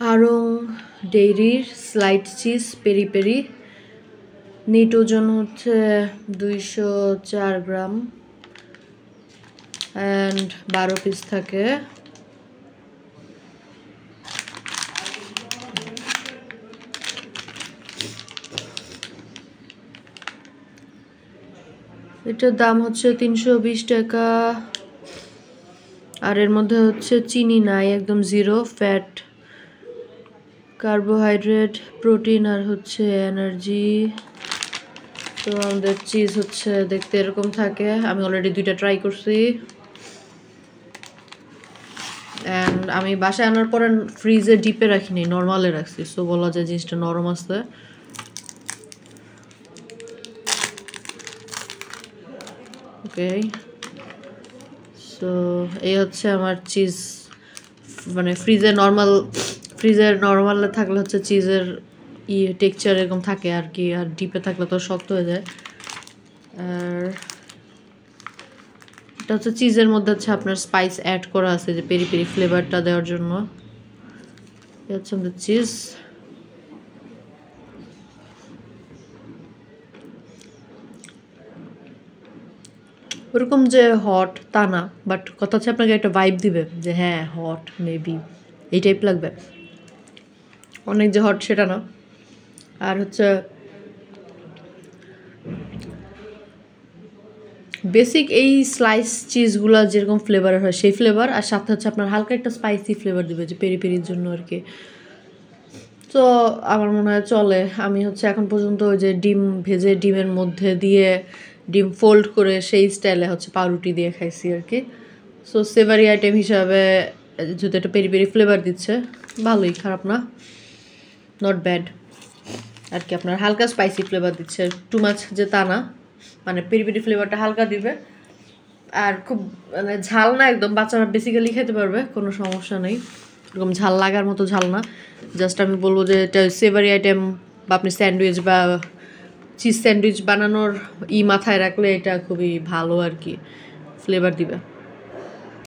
আড়ং ডেইরির slice cheese peri peri, net ওজন হচ্ছে 204 গ্রাম অ্যান্ড 12 পিস থাকে। এটার দাম হচ্ছে 320 টাকা। আর এর মধ্যে হচ্ছে চিনি নাই, একদম জিরো ফ্যাট, কার্বোহাইড্রেট, প্রোটিন আর হচ্ছে এনার্জি। তো আমাদের চিজ হচ্ছে দেখতে এরকম থাকে। আমি অলরেডি 2টা ট্রাই করছি অ্যান্ড আমি বাসায় আনার পরে ফ্রিজে ডিপে রাখিনি, নর্মালে রাখছি। সো বলা যায় জিনিসটা নরম আছে। ওকে, সো এই হচ্ছে আমার চিজ। মানে ফ্রিজের নর্মালে থাকলে হচ্ছে চিজের টেক্সচার এরকম থাকে আর কি, আর ডিপে থাকলে তো শক্ত হয়ে যায়। আর এটা হচ্ছে চিজের মধ্যে হচ্ছে আপনার স্পাইস অ্যাড করা আছে যে পেরি পেরি ফ্লেভারটা দেওয়ার জন্য। এটা হচ্ছে আমাদের চিজ। ওরকম যে হট তা না, বাট কথা হচ্ছে আপনাকে একটা ভাইব দিবে যে হ্যাঁ হট, মেবি এই টাইপ লাগবে, অনেক যে হট সেটা না। আর হচ্ছে বেসিক এই স্লাইস চিজগুলো যেরকম ফ্লেভারের হয় সেই ফ্লেভার, আর সাথে হচ্ছে আপনার হালকা একটা স্পাইসি ফ্লেভার দিবে যে পেরি পেরির জন্য আর কি। তো আমার মনে হয় চলে। আমি হচ্ছে এখন পর্যন্ত ওই যে ডিম ভেজে ডিমের মধ্যে দিয়ে ডিম ফোল্ড করে সেই স্টাইলে হচ্ছে পাউরুটি দিয়ে খাইছি আর কি। সো সেভারি আইটেম হিসাবে যদি একটা পেরি পেরি ফ্লেভার দিচ্ছে, ভালোই, খারাপ না, নট ব্যাড আর কি। আপনার হালকা স্পাইসি ফ্লেভার দিচ্ছে, টু মাছ যে তা না, মানে পেরি পেরি ফ্লেভারটা হালকা দিবে। আর খুব মানে ঝাল না একদম, বাচ্চারা বেসিক্যালি খেতে পারবে, কোনো সমস্যা নেই। এরকম ঝাল লাগার মতো ঝাল না। জাস্ট আমি বলবো যে এটা সেভারি আইটেম বা আপনি স্যান্ডউইচ বা চিজ স্যান্ডউইচ বানানোর মাথায় রাখলে এটা খুবই ভালো আর কি, ফ্লেভার দিবে।